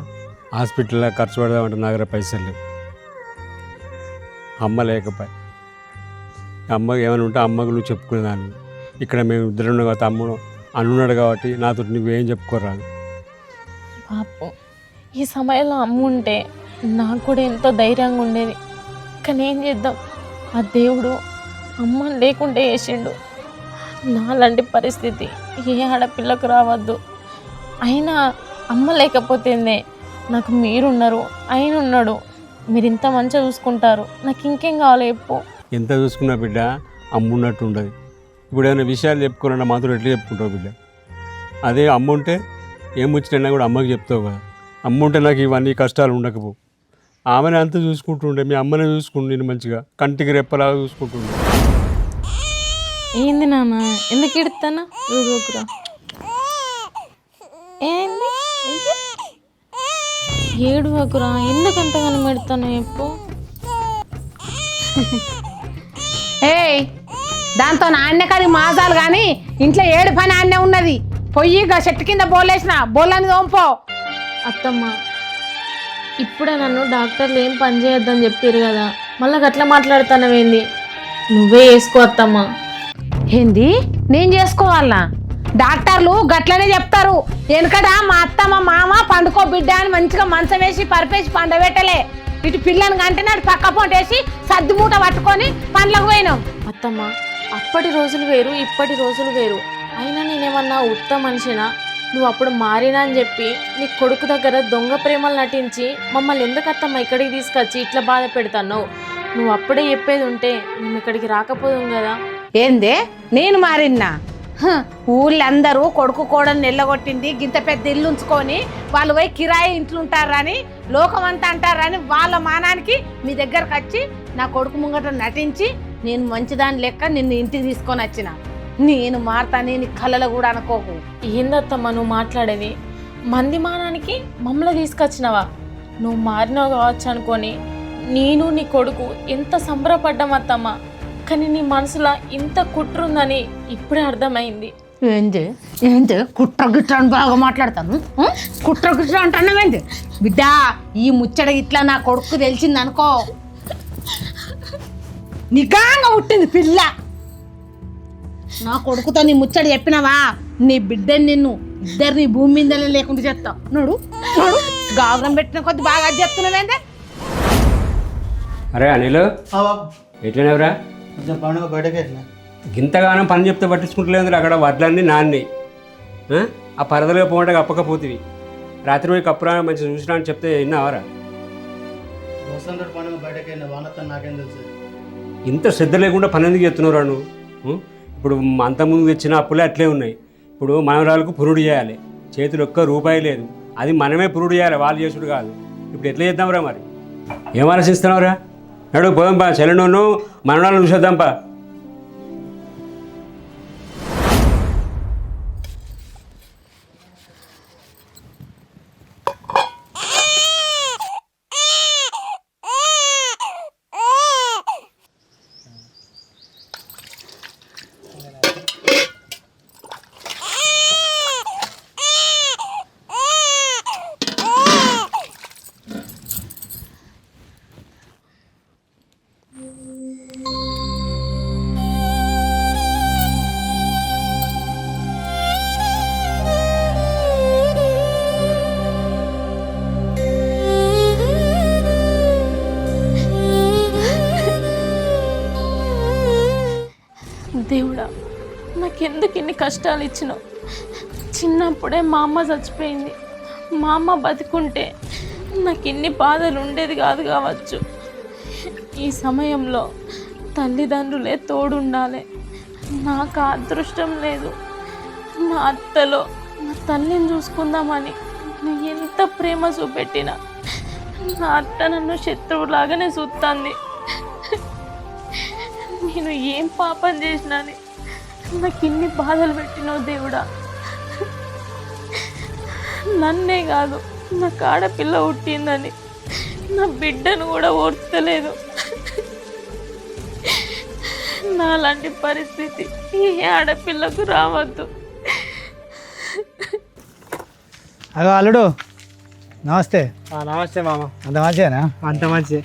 హాస్పిటల్లో ఖర్చు పెడదామంటే నాగర పైసలు లేవు. అమ్మ లేకపోయి అమ్మకి ఏమైనా ఉంటే అమ్మకు నువ్వు చెప్పుకునేదాన్ని. ఇక్కడ మేము ఇద్దరు ఉన్నాం కదా, తమ్ముడు అన్నున్నాడు కాబట్టి నాతో నువ్వేం చెప్పుకోరాదు. పాపం ఈ సమయంలో అమ్మ ఉంటే నాకు కూడా ఎంతో ధైర్యంగా ఉండేది. కానీ ఏం చేద్దాం, ఆ దేవుడు అమ్మ లేకుంటే వేసిండు. నాలాంటి పరిస్థితి ఏ ఆడపిల్లకు రావద్దు. అయినా అమ్మ లేకపోతేనే నాకు మీరున్నారు, ఆయన ఉన్నాడు, మీరు ఇంత మంచిగా చూసుకుంటారు, నాకు ఇంకేం కావాలి చెప్పు. ఎంత చూసుకున్నా బిడ్డ అమ్మున్నట్టు ఉండదు. ఇప్పుడు ఏమైనా విషయాలు చెప్పుకోవాలన్నా మాత్రం ఎట్లా చెప్పుకుంటావు బిడ్డ? అదే అమ్మ ఉంటే ఏం వచ్చినా కూడా అమ్మకి చెప్తావు కదా. అమ్మ ఉంటే నాకు ఇవన్నీ కష్టాలు ఉండకపో. ఆమెనే అంతా చూసుకుంటుండే, మీ అమ్మనే చూసుకుంటు, నేను మంచిగా కంటికి రెప్పలాగా చూసుకుంటుండే. ఏంది నాన్న ఎందుకు ఎడుతానా? ఊరుకురా. ఏంది ఏడువకురా, ఎందుకంతగానో పెడతాను ఎప్పు. ఏయ్ దాంతో నాణ్య కది మాసాలు కానీ ఇంట్లో ఏడు పని ఆన్నే ఉన్నది. పొయ్యి చెట్టు కింద బోలేసిన బోలని తోంపో. అత్తమ్మ, ఇప్పుడే నన్ను డాక్టర్లు ఏం పని చేయొద్దని చెప్పారు కదా, మళ్ళీ గట్లా మాట్లాడుతున్నావేంది? నువ్వే వేసుకో అత్తమ్మ. ఏంది నేను చేసుకోవాలనా? డాక్టర్లు గట్లనే చెప్తారు. వెనుకట మా అత్త మా మామ పండుకో బిడ్డ అని మంచిగా మంచం వేసి పరిపేసి పండబెట్టలే. ఇటు పిల్లని కంటేనే అటు పక్క పొంటేసి సర్ది మూట పట్టుకొని పండ్లకు పోయినాం. అత్తమ్మ, అప్పటి రోజులు వేరు, ఇప్పటి రోజులు వేరు. అయినా నేనేమన్నా ఉత్త మనిషినా? నువ్వు అప్పుడు మారినా అని చెప్పి నీ కొడుకు దగ్గర దొంగ ప్రేమలు నటించి మమ్మల్ని ఎందుకు అత్తమ్మ ఇక్కడికి తీసుకొచ్చి ఇట్లా బాధ పెడతావు? నువ్వు అప్పుడే చెప్పేది ఉంటే మేము ఇక్కడికి రాకపోదాం కదా. ఏందే నేను మారిన్నా? ఊళ్ళందరూ కొడుకు కోడని నెల్లగొట్టింది గింత పెద్ద ఇల్లు ఉంచుకొని వాళ్ళు పోయి కిరాయి ఇంట్లో ఉంటారని లోకమంతా అంటారని వాళ్ళ మానానికి మీ దగ్గరకు వచ్చి నా కొడుకు ముంగట నటించి నేను మంచిదాని లెక్క నిన్ను ఇంటికి తీసుకొని వచ్చిన. నేను మారతానే నీ కళ్ళలో కూడా అనుకోకు. ఏందత్తమ్మ నువ్వు మాట్లాడేది? మంది మానానికి మమ్మల్ని తీసుకొచ్చినవా? నువ్వు మారినావు కావచ్చు అనుకొని నేను నీ కొడుకు ఎంత సంబరపడ్డాం అత్తమ్మ. కానీ నీ మనసులో ఇంత కుట్రుందని ఇప్పుడే అర్థమైంది. ఏంటి ఏంటి కుట్ర గిట్ర అని బాగా మాట్లాడతాను. కుట్ర గిట్ర అంటున్నావేంటి బిడ్డ? ఈ ముచ్చట ఇట్లా నా కొడుకు తెలిసింది అనుకో, నిజంగా పుట్టింది పిల్ల. నా కొడుకుతో నీ ముచ్చట చెప్పినావా, నీ బిడ్డని నిన్ను ఇద్దరిని భూమి మీద లేకుండా చేస్తావు. నోడు నోడు గావరం పెట్టిన కొద్ది బాగా చెప్తున్నావేంటే. అరే అనిల్, ఎట్లనేవరా? కొంచెం పండుగ బయటకి వెళ్ళినా. గింతగానం పని చెప్తే పట్టించుకుంటలేదు. అక్కడ వడ్లన్నీ నాన్ని ఆ పరదలుగా పోవడానికి అప్పకపోతుంది. రాత్రి పోయి కప్పురా మంచిగా చూసినా అని చెప్తే విన్నావారా? దోసంతో పండుగ బయటకి వెళ్ళిన వానతో నాకేం తెలుసు. ఇంత శ్రద్ధ లేకుండా పని ఎందుకు చేస్తున్నారా నువ్వు? ఇప్పుడు అంతకుముందు తెచ్చిన అప్పులే అట్లే ఉన్నాయి. ఇప్పుడు మనవరాలకు పురుడు చేయాలి, చేతులు ఒక్క రూపాయి లేదు. అది మనమే పురుడు చేయాలి, వాళ్ళు చేసుడు కాదు. ఇప్పుడు ఎట్లా చేద్దాంరా? మరి ఏం ఆలోచిస్తున్నావురా? నడు పోదాంపా, చెల్లెను మనవరాలను చూసేద్దాంపా. దేవుడా, నాకెందుకు ఇన్ని కష్టాలు ఇచ్చినావు? చిన్నప్పుడే మా అమ్మ చచ్చిపోయింది. మా అమ్మ బతికుంటే నాకు ఇన్ని బాధలు ఉండేది కాదు కావచ్చు. ఈ సమయంలో తల్లిదండ్రులే తోడుండాలి. నాకు అదృష్టం లేదు. నా అత్తలో నా తల్లిని చూసుకుందామని నేను ఎంత ప్రేమ చూపెట్టినా నా అత్త నన్ను శత్రువులాగానే చూస్తుంది. నేను ఏం పాపం చేసినాని నాకు ఇన్ని బాధలు పెట్టినావు దేవుడా. నన్నే కాదు, నాకు ఆడపిల్ల పుట్టిందని నా బిడ్డను కూడా ఓర్చలేదు. నాలాంటి పరిస్థితి ఏ ఆడపిల్లకు రావద్దు. అగో అల్లుడు, నమస్తే. నమస్తే మామ. అంత మంచిదేనా? అంత మంచి.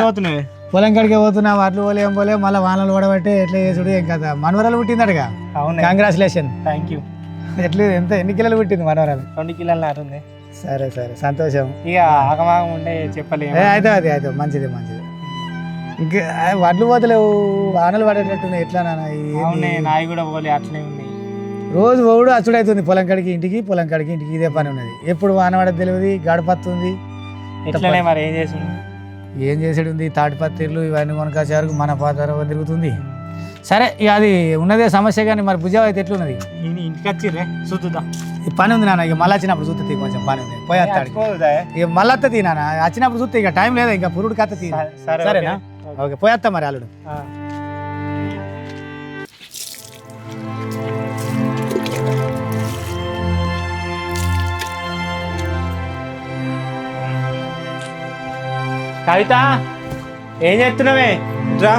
పోతున్నాయి పొలం కాడికే పోతున్నా, వాటిలో పోలే ఏం పోలే, మళ్ళీ వానలు పడబట్టే ఎట్లా చేసుడు ఏం కదా. మనవరాలు పుట్టిందటగా? అవును, కంగ్రాచులేషన్. Thank you. ఎట్లా ఎన్ని కిలోలు పుట్టింది మనవరాలు? 2 కిలోల నాటుంది. సరే సరే, సంతోషం. ఇక ఆగమాగం ఉండే చెప్పలేదు. అయితే అది అయితే మంచిది మంచిది. ఇంకా వడ్లు పోతలేవు, వానలు పడేటట్టున్నాయి. ఎట్లా నాన్న? నాయి కూడా పోలే, అట్లనే ఉన్నాయి. రోజు ఓడు అచ్చుడవుతుంది, పొలం కాడికి ఇంటికి, పొలం కాడికి ఇంటికి, ఇదే పని ఉన్నది. ఎప్పుడు వాన పడేది తెలియదు, గడపత్తుంది. ఎట్లనే మరి ఏం చేసిండు? ఏం చేసేది ఉంది, తాటిపత్తిర్లు ఇవన్నీ కొనకాచారు, మన పాత తిరుగుతుంది. సరే ఇక అది ఉన్నదే సమస్య. కానీ మరి భుజావ అయితే ఎట్లున్నది? ఇంటికి వచ్చిర్రే చూద్దాం. ఈ పని ఉంది నాన్న, ఇక మళ్ళీ వచ్చినప్పుడు చూస్తుంది. కొంచెం పని ఉంది, పోయేస్తాడు. ఇక మళ్ళీ వస్తుంది నాన్న, వచ్చినప్పుడు చూస్తే. ఇక టైం లేదా, ఇంకా పురుడు కత్త తీ. సరేనా? ఓకే, పోయేస్తా మరి అల్లుడు. కవిత ఏం చేస్తున్నావే రా.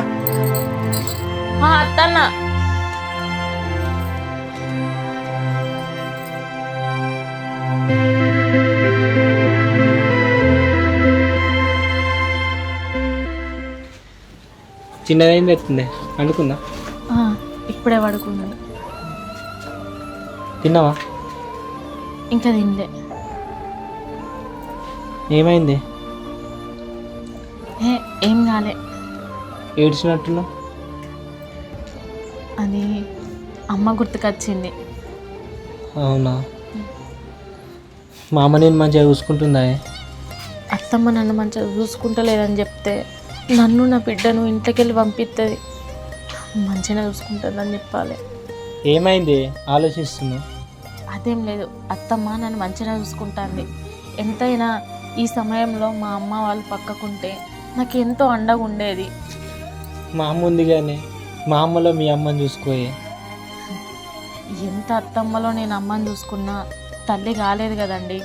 అత్తన్న చిన్నదేం తెస్తుంది అనుకుందా? ఇప్పుడే పడుకుంది. తిన్నావా? ఇంకా తినలే. ఏమైంది? ఏం కాలే. ఏడ్చినట్టున్నావు. అది అమ్మ గుర్తుకొచ్చింది. అవునా? మా అమ్మ నేను మంచిగా చూసుకుంటుందా? అత్తమ్మ నన్ను మంచిగా చూసుకుంటలేదని చెప్తే నన్ను నా బిడ్డను ఇంట్లోకి వెళ్ళి పంపిస్తుంది. మంచిగా చూసుకుంటుందని చెప్పాలి. ఏమైంది ఆలోచిస్తున్నావు? అదేం లేదు, అత్తమ్మ నన్ను మంచిగా చూసుకుంటుంది. ఎంతైనా ఈ సమయంలో మా అమ్మ వాళ్ళు పక్కకుంటే నాకు ఎంతో అండగా ఉండేది. మా అమ్మ ఉంది కానీ మా అమ్మలో మీ అమ్మని చూసుకోయే. ఎంత అత్తమ్మలో నేను అమ్మని చూసుకున్నా తల్లి కాలేదు కదండి.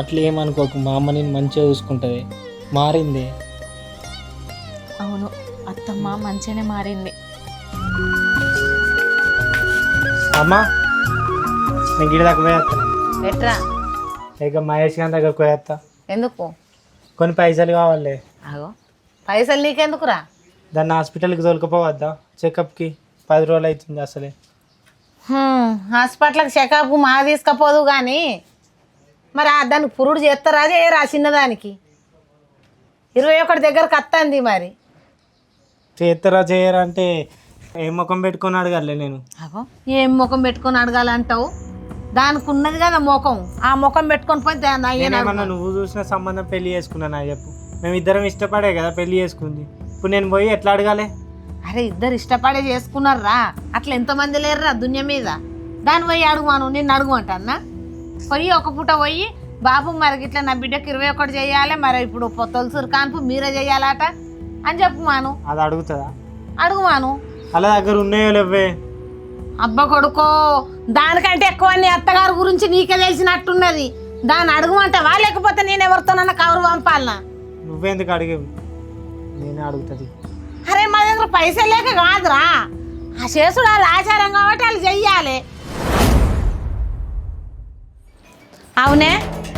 అట్లా ఏమనుకోకు, మా అమ్మ నేను మంచిగా చూసుకుంటుంది. మారింది. అవును, అత్తమ్మ మంచిగానే మారింది. అమ్మా నేను గిడి దాకా పోయేస్తాను. ఎట్రా? ఇక మహేష్ గారి దగ్గర పోయేస్తా. ఎందుకు? కొన్ని పైసలు కావాలి. అగో పైసలు నీకెందుకురా? దాన్ని హాస్పిటల్కి తోలుకపోవద్దా? చెకప్కి 10 రోజులు అవుతుంది అసలే. హాస్పిటల్కి చెకప్ మా తీసుకపోదు కానీ మరి దానికి పురుడు చేస్తారా చేయరా? చిన్నదానికి 21 దగ్గరకు వస్తుంది మరి. చేస్తారా చేయరా అంటే ఏం ముఖం పెట్టుకొని అడగాలి నేను. అగో ఏం ముఖం పెట్టుకొని అడగాలంటావు? దానికి ఉన్నది కదా ముఖం, ఆ ముఖం పెట్టుకొని పోతే ఏమన్నా నువ్వు చూసిన సంబంధం పెళ్లి చేసుకున్నా నా చెప్పు. మేమిద్దరం ఇష్టపడే కదా పెళ్లి చేసుకుంది. ఇప్పుడు నేను పోయి ఎట్లా అడగాలి? అరే ఇద్దరు ఇష్టపడే చేసుకున్నారా? అట్లా ఎంతమంది లేరురా దునియా మీద? దాన్ని పోయి అడుగుమాను, నిన్ను అడుగుమంటన్నా? పోయి ఒక పూట పోయి బాబు మరి ఇట్లా నా బిడ్డకి 21 చేయాలి, మరి ఇప్పుడు తొలసూరు కాన్పు మీరే చేయాలట అని చెప్పుమాను. అది అడుగుతుందా? అడుగుమాను. అలా దగ్గర ఉన్నాయో లేవే? అబ్బా కొడుకో, దానికంటే ఎక్కువ నీ అత్తగారి గురించి నీకే తెలిసినట్టున్నది. దాన్ని అడుగుమంటావా లేకపోతే నేను ఎవరితోనన్నా కవరు పంపాలనా? నువ్వెందుకు అడిగేవు? నేనే అడుగుతుంది. అరే మా దగ్గర పైసలు లేక కాదురా, ఆ చేసుడు అది ఆచారం కాబట్టి వాళ్ళు చెయ్యాలి. అవునే,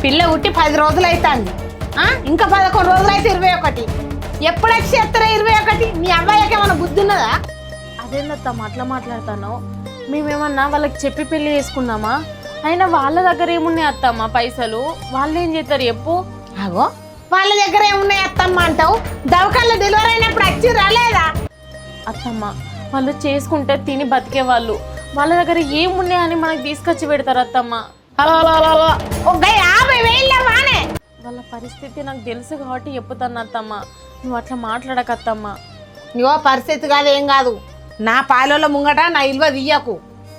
పిల్ల ఉట్టి 10 రోజులు అవుతుంది, ఇంకా 11 రోజులు అయితే 21. ఎప్పుడు వచ్చి చేస్తారా 21? మీ అబ్బాయికి ఏమైనా బుద్ధి ఉన్నదా? అదేందత్తమ్మ అట్లా మాట్లాడతాను? మేమేమన్నా వాళ్ళకి చెప్పి పెళ్లి చేసుకున్నామా? అయినా వాళ్ళ దగ్గర ఏమున్నాయి అత్తమ్మ పైసలు? వాళ్ళు ఏం చేస్తారు చెప్పు? అగో వాళ్ళ దగ్గర ఏమున్నాయి అత్తమ్మ అంటావు? దవకాల్లో డెలివరీ అయినప్పుడు వచ్చి రాలేదా? అత్తమ్మ వాళ్ళు చేసుకుంటే తిని బతికే వాళ్ళు, వాళ్ళ దగ్గర ఏమున్నాయని మనకు తీసుకొచ్చి పెడతారు అత్తమ్మ. వాళ్ళ పరిస్థితి నాకు తెలుసు కాబట్టి చెప్పుతాను అత్తమ్మ. నువ్వు అట్లా మాట్లాడకత్తమ్మ. ఇగో పరిస్థితి కాదు ఏం కాదు, నా పాలల ముంగట నా ఇల్వ తీయకు.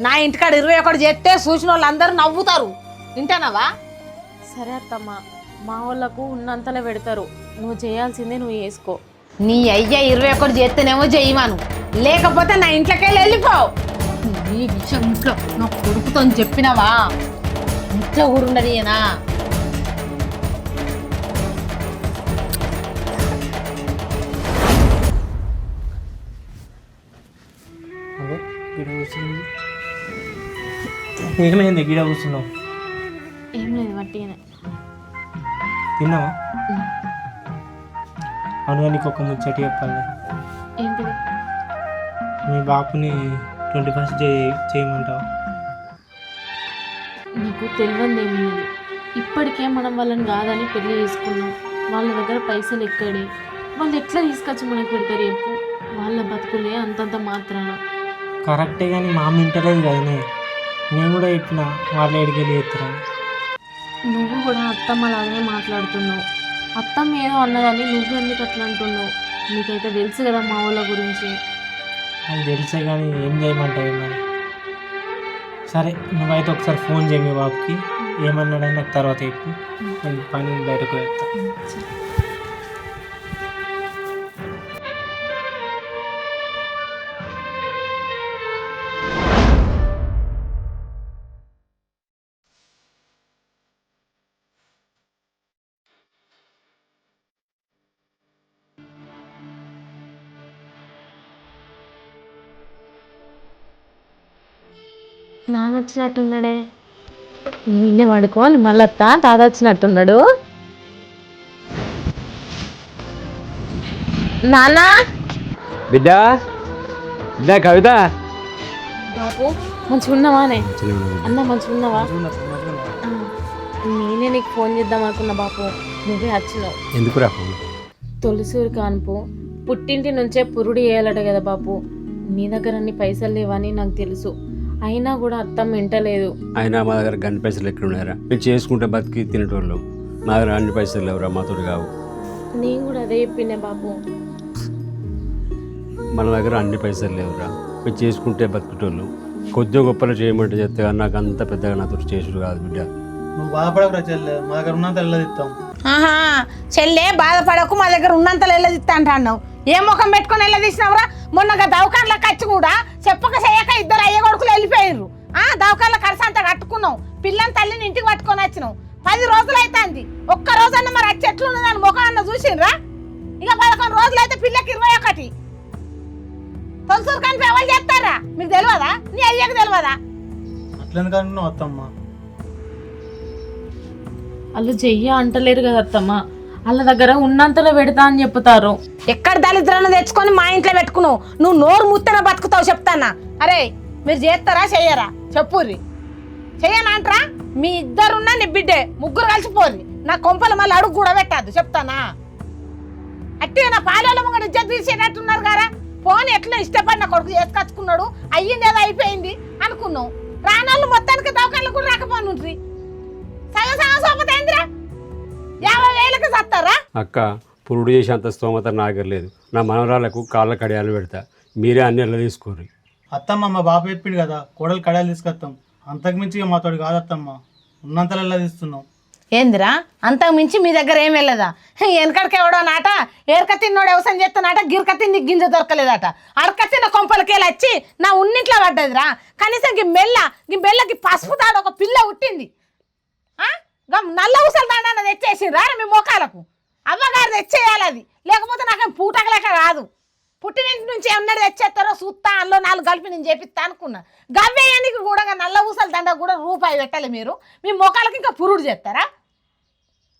నా ఇంటికాడ 21 చేస్తే చూసిన వాళ్ళు అందరూ నవ్వుతారు. వింటానవా? సరే అత్తమ్మ, మా వాళ్ళకు ఉన్నంతలో పెడతారు. నువ్వు చేయాల్సిందే నువ్వు చేసుకో. నీ అయ్యా 21 చేస్తేనేమో చెయ్యమాను, లేకపోతే నా ఇంట్లోకి వెళ్ళిపో. ఈ విషయం ఇంట్లో నా కొడుకుతో చెప్పినవా? ఇంట్లో కూడా ఉండదు ఈయన. ఏమైంది గిడ కూర్చున్నావు? ఏం లేదు వట్టిగానే. తిన్నావా? అవునుగా నీకు ఒక ముచ్చట చెప్పాలి. ఏంటిది? మీ బాపుని 21st చేయమంటావా? నీకు తెలియదు ఏమున్నది. ఇప్పటికే మనం వాళ్ళని కాదని పెళ్లి చేసుకున్నాం. వాళ్ళ దగ్గర పైసలు ఎక్కడి, వాళ్ళు ఎట్లా తీసుకొచ్చి మనకు పెడతారు చెప్పు? వాళ్ళ బతుకులే అంతంత మాత్రాన. కరెక్టే కానీ మా అమ్మ ఇంటలేదు కదనే. నేను కూడా చెప్పిన వాళ్ళ ఎడికెళ్ళి ఎత్తురా. నువ్వు కూడా అత్తమ్మ లాగానే మాట్లాడుతున్నావు. అత్తమ్మ ఏదో అన్నదని నువ్వు ఎందుకు అట్లా అంటున్నావు? నీకైతే తెలుసు కదా మా వాళ్ళ గురించి. అది తెలిసే కానీ ఏం చేయమంటావు మరి? సరే నువ్వైతే ఒకసారి ఫోన్ చేయి మీ బాబుకి, ఏమన్నాడని నాకు తర్వాత చెప్పు. నేను పని బయటకు వెళ్తాను. నాన్న వచ్చినట్టున్నాడే. నిన్నే పడుకోవాలి మళ్ళీ తాత వచ్చినట్టున్నాడు. నాన్న బిడ్డ బిడ్డ కవిత బాబు మంచిగా ఉన్నావానే? అన్న మంచిగా ఉన్నావా? నేనే నీకు ఫోన్ చేద్దాం అనుకున్నా బాపు, నువ్వే వచ్చినావు. ఎందుకురా ఫోన్? తొలిసూరు కాన్పు పుట్టింటి నుంచే పురుడు వేయాలట కదా బాపు. నీ దగ్గర అన్ని పైసలు లేవని నాకు తెలుసు, అయినా కూడా అత్తమ్మ వింటలేదు. అయినా మా దగ్గర గన్ని పైసలు ఎక్కడ ఉన్నాయరా? మేము చేసుకుంటే బతికి తినేటోళ్ళు. మా దగ్గర అన్ని పైసలు లేవురా, మాతోటి కావు. నేను కూడా అదే చెప్పినే బాపు. మన దగ్గర అన్ని పైసలు లేవురా, మేము చేసుకుంటే బతికేటోళ్ళు. కొద్దిగా గొప్పలు చేయమంటే చెప్తే కానీ నాకు అంత పెద్దగా నాతో చేసుడు కాదు బిడ్డ. నువ్వు బాధపడకురా చెల్లె, మా దగ్గర ఉన్నంత వెళ్ళదిస్తాం. ఆహా చెల్లె బాధపడకు, మా దగ్గర ఉన్నంతలో వెళ్ళదిస్తా అంటున్నావు. ఏ ముఖం పెట్టుకొని వెళ్ళదీసినావురా? మొన్నగా దవాఖానలకు వచ్చి కూడా చెప్పక చేయక ఇద్దరు అయ్య కొడుకులు వెళ్ళిపోయారు. దవాఖానల ఖర్చు అంతా కట్టుకున్నావు, పిల్లని తల్లిని ఇంటికి పట్టుకొని వచ్చినావు. 10 రోజులు అవుతుంది. ఒక్క రోజన్నా మరి అది చెట్లు ఉన్నదాని ముఖం అన్న చూసిండ్రా? ఇక 11 రోజులు అయితే పిల్లకి 21. తొలసూరు కానీ ఎవరు చేస్తారా? మీకు తెలియదా? నీ అయ్యకు తెలియదా? అట్లెందుకన్నా వస్తామ్మా. వాళ్ళు చెయ్య అంటలేరు కదా అత్తమ్మ, వాళ్ళ దగ్గర ఉన్నంతలో పెడతా అని చెప్తారు. ఎక్కడ దళిద్రాన్ని తెచ్చుకొని మా ఇంట్లో పెట్టుకున్నావు? నువ్వు నోరు ముత్తన బతుకుతావు చెప్తానా? అరే మీరు చేస్తారా చెయ్యరా చెప్పుర్రి. చెయ్యనంటరా? మీ ఇద్దరున్నా నీ బిడ్డే, ముగ్గురు కలిసిపోర్రి. నా కొంపలు మళ్ళీ అడుగు కూడా పెట్టద్దు చెప్తానా? అట్టి నా పాలలో ముంగడు ఇజ్జత్ తీసేటట్టున్నారు కదా. ఫోన్ ఎట్లా ఇష్టపడిన కొడుకు చేసుకొచ్చుకున్నాడు, అయ్యింది ఏదో అయిపోయింది అనుకున్నావు. రానాళ్ళు మొత్తానికి దవాఖానలు కూడా రాకపోనుండ్రి. సగం సగం సోపత ఏందిరా? 50,000కి చస్తారా? అక్క పురుడు చేసి అంత స్తోమత నా దగ్గర లేదు. నా మనవరాలకు కాళ్ళ కడియాలు పెడతా, మీరే అన్ని ఎలా తీసుకోరు. అత్తమ్మ మా బాబు చెప్పిండు కదా, కోడలు కడాలు తీసుకొస్తాం. అంతకుమించి మాతోటి కాదత్తమ్మ, ఉన్నంతలో వెళ్ళదిస్తున్నాం. ఏందిరా అంతకు మించి మీ దగ్గర ఏం వెళ్ళదా? వెనకడికి ఎవడో నాట ఏరక తిన్నోడు వ్యవసాయం చేస్తున్నాట, గిరక తిన్ని గింజ దొరకలేదట. అడక తిన్న కొంపలకేళ్ళు వచ్చి నా ఉన్నింట్లో పడ్డదిరా. కనీసం ఈ బెల్లకి పసుపు తాడు ఒక పిల్ల పుట్టింది. నల్ల ఊసలు దండ తెచ్చేసిండ్రా మీ మొఖాలకు? అవ్వగారు తెచ్చేయాలి అది, లేకపోతే నాకేం పూటకలేక కాదు. పుట్టినింటి నుంచి ఏమన్నాడు తెచ్చేస్తారో చూస్తా, అందులో 4 కలిపి నేను చేపిస్తా అనుకున్నా. గవ్వేయానికి కూడా నల్ల ఊసల దండ కూడా రూపాయి పెట్టాలి మీరు. మీ మొఖాలకు ఇంకా పురుడు చేస్తారా?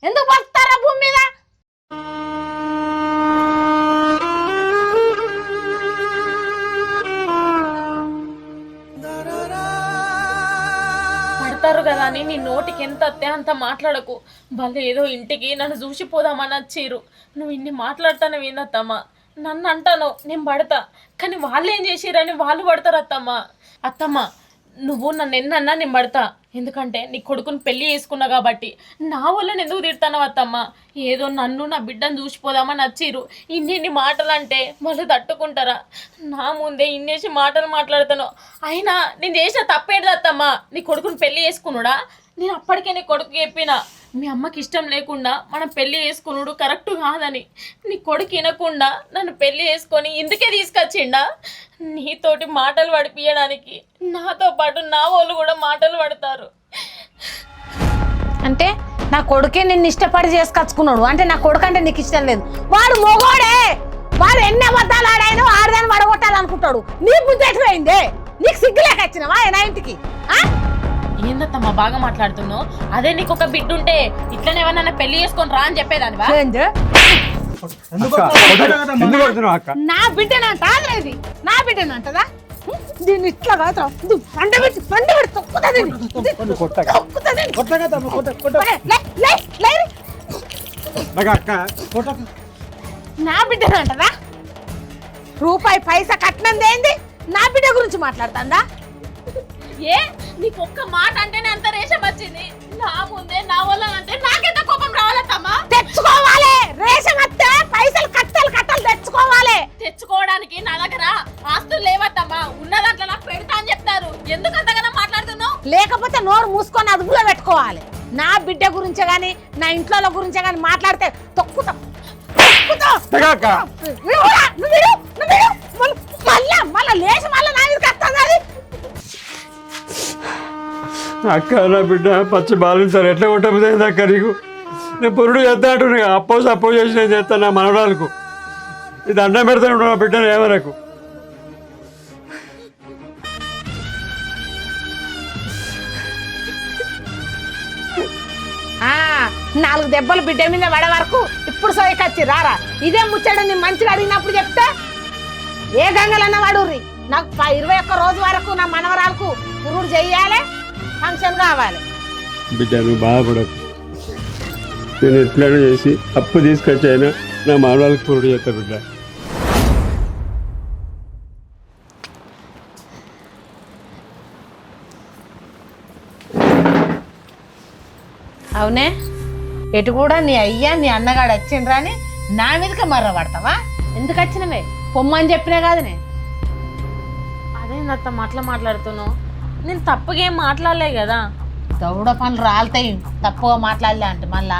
ఎందుకు బతుకుతారా భూమి మీద? పడతారు కదా అని నీ నోటికి ఎంత అత్తే అంత మాట్లాడకు. వాళ్ళు ఏదో ఇంటికి నన్ను చూసిపోదామని వచ్చిర్రు. నువ్వు ఇన్ని మాట్లాడతాను ఏందత్తమ్మ? నన్ను అంటాను నేను పడతా, కానీ వాళ్ళు ఏం చేసిరని వాళ్ళు పడతారు అత్తమ్మ. అత్తమ్మ నువ్వు నన్ను ఎన్నన్నా నేను పడతా, ఎందుకంటే నీ కొడుకుని పెళ్లి చేసుకున్నా కాబట్టి. నా వల్ల ఎందుకు తిడతాను అత్తమ్మ? ఏదో నన్ను నా బిడ్డను చూసిపోదామని వచ్చిర్రు. ఇన్ని మాటలు అంటే వాళ్ళు తట్టుకుంటారా? నా ముందే ఇన్నేసి మాటలు మాట్లాడతాను. అయినా నేను చేసిన తప్పేంటి అత్తమ్మ? నీ కొడుకుని పెళ్లి చేసుకున్నాడా? నేను అప్పటికే నీ కొడుకు చెప్పిన, మీ అమ్మకి ఇష్టం లేకుండా మనం పెళ్లి చేసుకున్నాడు కరెక్ట్ కాదని. నీ కొడుకు వినకుండా నన్ను పెళ్లి చేసుకొని ఇందుకే తీసుకొచ్చిండా? నీతోటి మాటలు పడిపియడానికి నాతో పాటు నా వాళ్ళు కూడా మాటలు పడతారు. అంటే నా కొడుకే నిన్ను ఇష్టపడి చేసుకొచ్చుకున్నాడు అంటే నా కొడుకు అంటే నీకు ఇష్టం లేదు? వాడు మొగోడే, వాడు ఎన్ని అబద్ధాలు ఆడాయనో ఆడదాన్ని పడగొట్టాలనుకుంటాడు. నీ బుద్ధి ఎటువైందే? నీకు సిగ్గులేక వచ్చినావా నా ఇంటికి? ఏందత్తమ్మా బాగా మాట్లాడుతున్నావు? అదే నీకు ఒక బిడ్డ ఉంటే ఇట్లనే ఏమన్నా పెళ్లి చేసుకొని రా అని చెప్పేదానివా? నా బిడ్డనంట అది, నా బిడ్డనంటదా? దీన్ని ఇట్లా కాదు పండ పెట్టి తొక్కుతుంది. నా బిడ్డనంటదా? రూపాయి పైసా కట్టినంది ఏంది? నా బిడ్డ గురించి మాట్లాడుతుందా? ఏ నీకు ఒక్క మాట అంటేనే అంత రేషం వచ్చింది. నా ముందే నా వల్ల అంటే నాకెంత కోపం రావాలత్తమ్మా? తెచ్చుకోవాలి రేషన్ వస్తే పైసలు కట్టాలి తెచ్చుకోవాలి. తెచ్చుకోవడానికి నా దగ్గర ఆస్తులు లేవత్తమ్మా, ఉన్న దాంట్లో నాకు పెడతా అని చెప్తారు. ఎందుకు అంతగానో మాట్లాడుతున్నావు? లేకపోతే నోరు మూసుకొని అదుపులో పెట్టుకోవాలి. నా బిడ్డ గురించే గాని నా ఇంట్లో గురించే గాని మాట్లాడితే తొక్కుతా. మళ్ళా లేచి మళ్ళీ నా మీద కట్టదు అది. అక్క నా బిడ్డ పచ్చి బాలు సార్ ఎట్లా కొట్టబోతుంది అక్క నీకు? నేను పురుడు చేస్తా అంటున్నా, అప్పో చేసి నేను చేస్తాను నా మనవరాలకు. ఇది అన్నం పెడతాను నా బిడ్డను ఏమనకు. 4 దెబ్బలు బిడ్డ మీద పడే వరకు ఇప్పుడు సోయకొచ్చి రారా ఇదే ముచ్చట నీ మంచిగా అడిగినప్పుడు చెప్తే ఏ గంగలన్న వాడుర్రి నాకు 21 రోజు వరకు నా మనవరాలకు పురుడు చెయ్యాలి ఫంక్షన్ కావాలి. బిడ్డ నువ్వు బాధపడకు, నేను ఎట్లైనా చేసి అప్పు తీసుకొచ్చైనా నా మానవాళ్ళకి పూర్తి చేస్తా బిడ్డ. అవునే ఎటు కూడా నీ అయ్యా నీ అన్నగాడు వచ్చిండ్రా అని నా మీదకి మర్ర పడతావా? ఎందుకు వచ్చినవే? పొమ్మని చెప్పినా కాదునే. అదేందత్తమ్మ అట్లా మాట్లాడుతున్నావు? నేను తప్పుగా ఏం మాట్లాడలే కదా. దౌడ పనులు రాలుతాయి తప్పుగా మాట్లాడలే అంటే మళ్ళా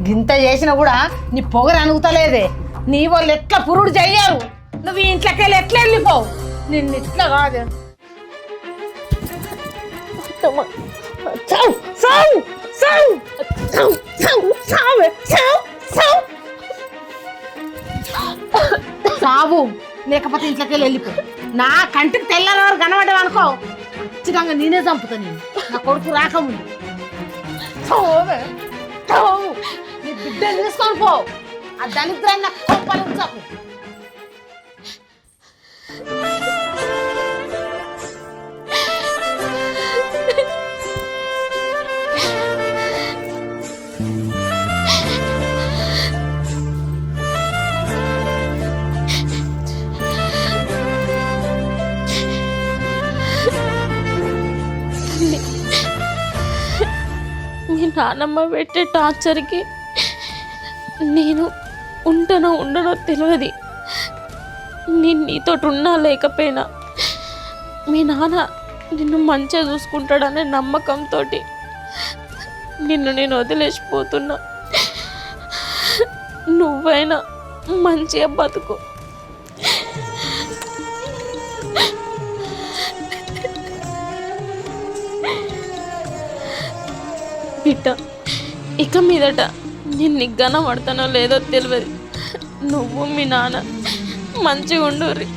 గింత చేసినా కూడా నీ పొగరు అనుగుతలేదే. నీ వాళ్ళు ఎట్లా పురుడు చెయ్యరు, నువ్వు ఈ ఇంట్లోకి వెళ్ళి ఎట్లా వెళ్ళిపోవు. నిన్ను ఇట్లా కాదు సావు, లేకపోతే ఇంట్లోకి వెళ్ళి వెళ్ళిపో. నా కంటికి తెల్లని వారు కనబడ్డావు అనుకో ఖచ్చితంగా నేనే చంపుతా. నేను నా కొడుకు రాకముందు నీ బిడ్డను తీసుకొని పో. ఆ దరిద్రాన్ని నాకు కొంపలించకు. మీ నానమ్మ పెట్టే టార్చర్కి నేను ఉంటానో ఉండనో తెలియదు. నేను నీతో ఉన్నా లేకపోయినా మీ నాన్న నిన్ను మంచిగా చూసుకుంటాడనే నమ్మకంతో నిన్ను నేను వదిలేసిపోతున్నా. నువ్వైనా మంచిగా బతుకు. బిడ్డ ఇక మీదట నేను నీకు కనబడతానో లేదో తెలియదు. నువ్వు మీ నాన్న మంచిగా ఉండుర్రి.